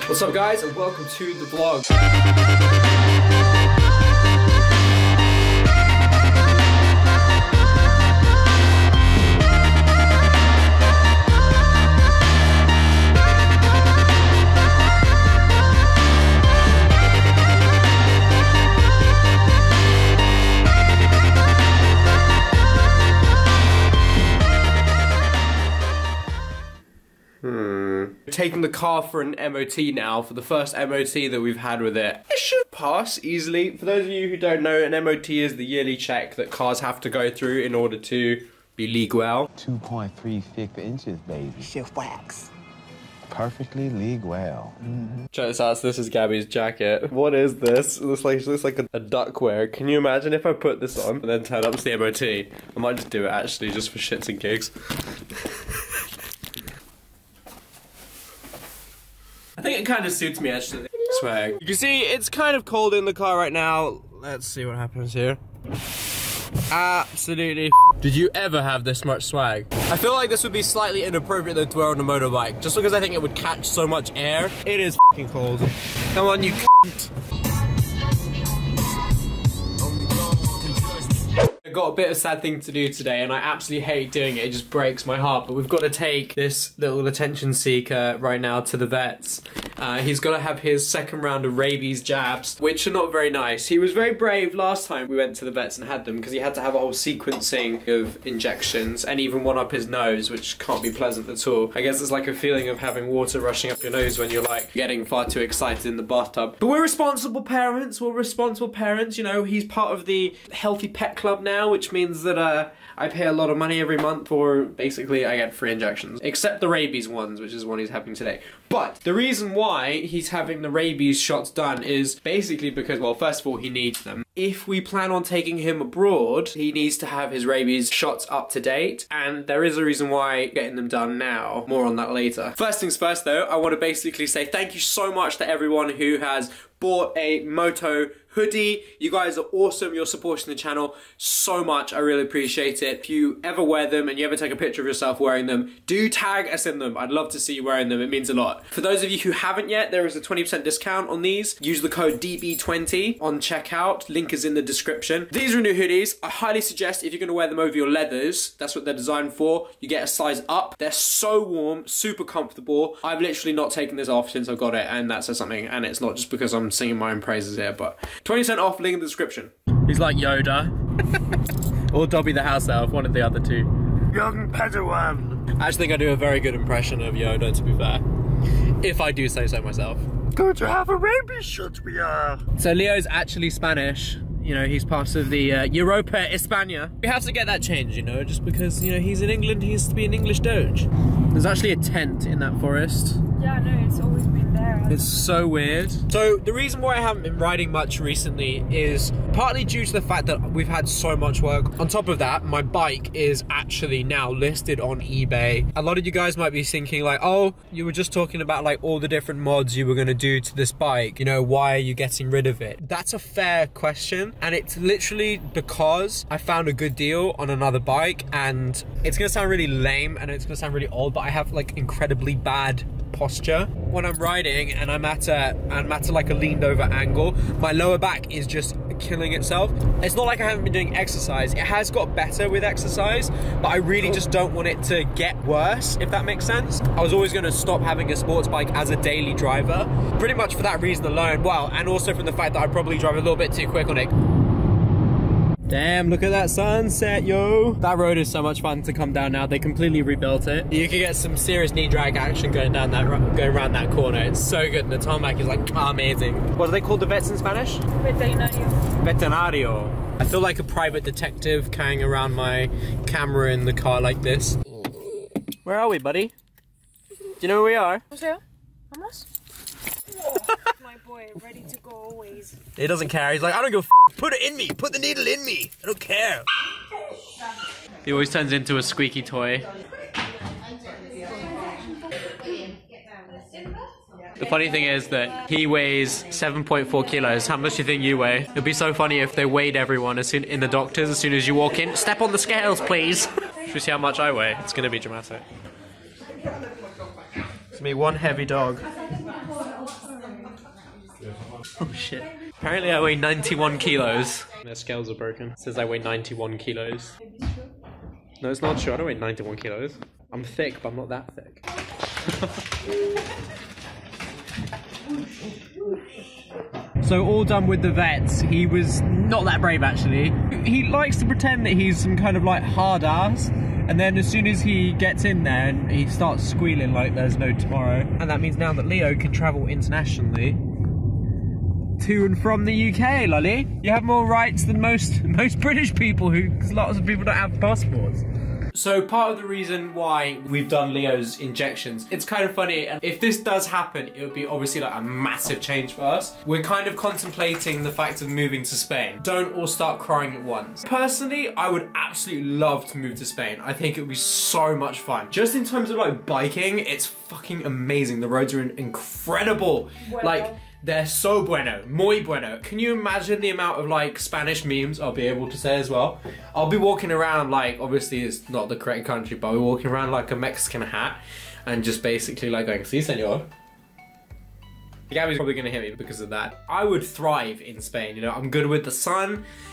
What's up guys, and welcome to the vlog. Taking the car for an MOT now, for the first MOT that we've had with it. It should pass easily. For those of you who don't know, an MOT is the yearly check that cars have to go through in order to be legal. 2.3 thick inches, baby. Shift wax. Perfectly legal. Check this out, so this is Gabby's jacket. What is this? It looks like a duckwear. Can you imagine if I put this on and then turn up to the MOT? I might just do it actually, just for shits and gigs. I think it kind of suits me actually. Swag. You can see it's kind of cold in the car right now. Let's see what happens here. Absolutely. Did you ever have this much swag? I feel like this would be slightly inappropriate though to wear on a motorbike, just because I think it would catch so much air. It is f***ing cold. Come on, you cunt. I got a bit of sad thing to do today and I absolutely hate doing it, it just breaks my heart, but we've got to take this little attention seeker right now to the vets. He's got to have his second round of rabies jabs, which are not very nice. He was very brave last time we went to the vets and had them, because he had to have a whole sequencing of injections and even one up his nose, which can't be pleasant at all. I guess it's like a feeling of having water rushing up your nose when you're like getting far too excited in the bathtub. But we're responsible parents, you know. He's part of the Healthy Pet Club now, which means that I pay a lot of money every month for, basically I get free injections. Except the rabies ones, which is one he's having today. But the reason why he's having the rabies shots done is basically because, well, first of all, he needs them. If we plan on taking him abroad, he needs to have his rabies shots up to date, and there is a reason why getting them done now. More on that later. First things first though, I want to basically say thank you so much to everyone who has bought a Moto hoodie. You guys are awesome. You're supporting the channel so much. I really appreciate it. If you ever wear them and you ever take a picture of yourself wearing them, do tag us in them. I'd love to see you wearing them. It means a lot. For those of you who haven't yet, there is a 20% discount on these. Use the code DB20 on checkout. Link is in the description. These are new hoodies. I highly suggest if you're going to wear them over your leathers, that's what they're designed for. You get a size up. They're so warm, super comfortable. I've literally not taken this off since I got it, and that says something. And it's not just because I'm singing my own praises here, but 20% off, link in the description. He's like Yoda. Or Dobby the house elf, one of the other two. Young Padawan. I actually think I do a very good impression of Yoda, to be fair. If I do say so myself. Going to have a rabies shot, we are. So Leo's actually Spanish. You know, he's part of the Europa España. We have to get that changed, you know, just because, you know, he's in England, he has to be an English Doge. There's actually a tent in that forest. Yeah, no, it's always been there. It's so weird. So the reason why I haven't been riding much recently is partly due to the fact that we've had so much work. On top of that, my bike is actually now listed on eBay. A lot of you guys might be thinking like, oh, you were just talking about like all the different mods you were going to do to this bike. You know, why are you getting rid of it? That's a fair question. And it's literally because I found a good deal on another bike, and it's going to sound really lame and it's going to sound really old, but I have like incredibly bad posture when I'm riding and I'm at like a leaned over angle. My lower back is just killing itself. It's not like I haven't been doing exercise. It has got better with exercise, but I really just don't want it to get worse, if that makes sense. I was always going to stop having a sports bike as a daily driver, pretty much for that reason alone. Well, and also from the fact that I probably drive a little bit too quick on it. Damn, look at that sunset, yo. That road is so much fun to come down now. They completely rebuilt it. You can get some serious knee drag action going around that corner. It's so good, and the tarmac is like amazing. What do they call the vets in Spanish? Veterinario. Veterinario. I feel like a private detective carrying around my camera in the car like this. Where are we, buddy? Do you know where we are? Vamos? My boy, ready to go always. He doesn't care. He's like, I don't give a f. Put it in me. Put the needle in me. I don't care. He always turns into a squeaky toy. The funny thing is that he weighs 7.4 kilos. How much do you think you weigh? It'd be so funny if they weighed everyone in the doctors as soon as you walk in. Step on the scales, please. Should we see how much I weigh? It's gonna be dramatic. It's me, one heavy dog. Oh shit. Apparently I weigh 91 kilos. Their scales are broken. It says I weigh 91 kilos. No, it's not true. I don't weigh 91 kilos. I'm thick, but I'm not that thick. So all done with the vets. He was not that brave actually. He likes to pretend that he's some kind of like hard ass, and then as soon as he gets in there and he starts squealing like there's no tomorrow. And that means now that Leo can travel internationally to and from the UK, Lolly. You have more rights than most British people because lots of people don't have passports. So part of the reason why we've done Leo's injections, it's kind of funny, and if this does happen, it would be obviously like a massive change for us. We're kind of contemplating the fact of moving to Spain. Don't all start crying at once. Personally, I would absolutely love to move to Spain. I think it would be so much fun. Just in terms of like biking, it's fucking amazing. The roads are incredible. Well, like, they're so bueno, muy bueno. Can you imagine the amount of like Spanish memes I'll be able to say as well? I'll be walking around like, obviously it's not the correct country, but I'll be walking around like a Mexican hat and just basically like going, "Sí, señor." Gabby's probably gonna hit me because of that. I would thrive in Spain, you know, I'm good with the sun.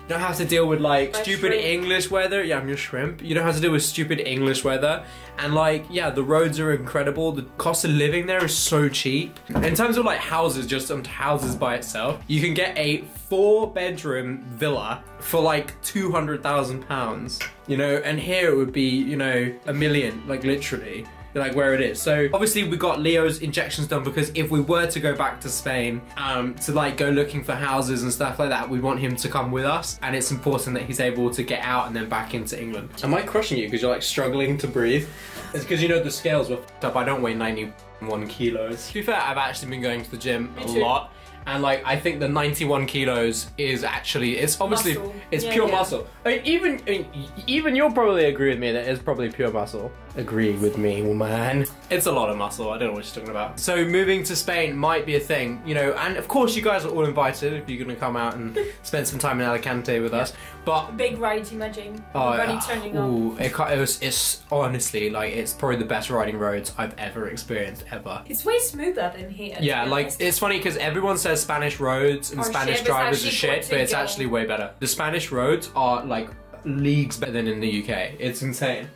You don't have to deal with like stupid shrimp. English weather. Yeah, I'm your shrimp. You don't have to deal with stupid English weather. And like, yeah, the roads are incredible. The cost of living there is so cheap. In terms of like houses, just some houses by itself, you can get a 4-bedroom villa for like £200,000, you know, and here it would be, you know, $1 million, like literally. Like where it is. So obviously we got Leo's injections done because if we were to go back to Spain to like go looking for houses and stuff like that, we want him to come with us, and it's important that he's able to get out and then back into England. Am I crushing you because you're like struggling to breathe? It's because you know the scales were f***ed up. I don't weigh 91 kilos. To be fair, I've actually been going to the gym a lot. And like, I think the 91 kilos is actually, it's obviously, muscle. It's pure muscle. I mean, even you'll probably agree with me that it's probably pure muscle. Agree with me, woman. It's a lot of muscle, I don't know what you're talking about. So moving to Spain might be a thing, you know, and of course you guys are all invited if you're gonna come out and spend some time in Alicante with us. But big ride, imagine. Everybody turning up. It's honestly, like, it's probably the best riding roads I've ever experienced, ever. It's way smoother than here. Yeah, like, it's funny because everyone says Spanish roads and Spanish drivers are shit, but it's actually way better. The Spanish roads are like leagues better than in the UK. It's insane.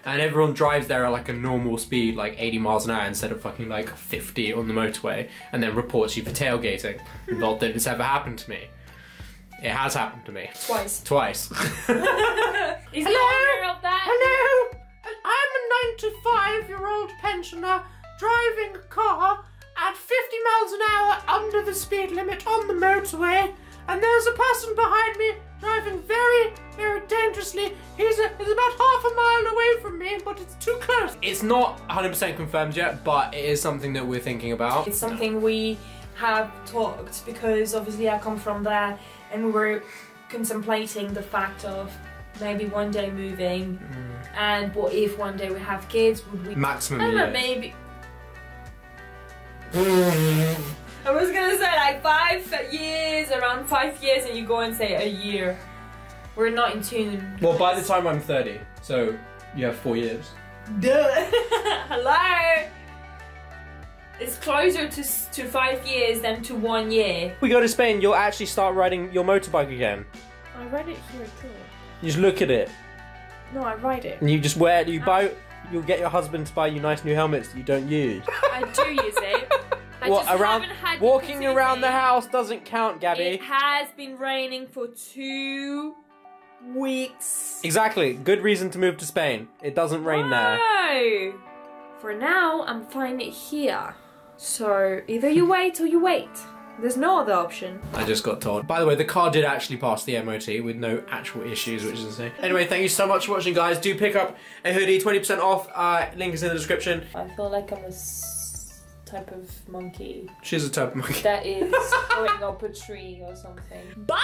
And everyone drives there at like a normal speed, like 80 miles an hour instead of fucking like 50 on the motorway, and then reports you for tailgating. Not that it's ever happened to me. It has happened to me. Twice. Twice. Is he aware of that? Hello! I'm a 95-year-old pensioner driving a car at 50 miles an hour under the speed limit on the motorway, and there's a person behind me driving very, very dangerously. He's about half a mile away from me, but it's too close. It's not 100% confirmed yet, but it is something that we're thinking about. It's something we have talked, because obviously I come from there, and we were contemplating the fact of maybe one day moving, and what if one day we have kids? Would we maximum? I don't know, maybe. I was gonna say like 5 years, around 5 years, and you go and say a year. We're not in tune. Well, by the time I'm 30, so you have 4 years. Duh. Hello. It's closer to 5 years than to 1 year. We go to Spain, you'll actually start riding your motorbike again. I ride it here too. You just look at it. No, I ride it. And you just you'll get your husband to buy you nice new helmets that you don't use. I do use it. I What, just around, haven't had walking the around the opportunity. house doesn't count, Gabby. It has been raining for 2 weeks. Exactly. Good reason to move to Spain. It doesn't rain there. No. For now, I'm fine here. So either you wait or you wait. There's no other option. I just got told. By the way, the car did actually pass the MOT with no actual issues, which is insane. Anyway, thank you so much for watching, guys. Do pick up a hoodie, 20% off. Link is in the description. I feel like I'm a type of monkey She's a type of monkey. that is going up a tree or something. Bye!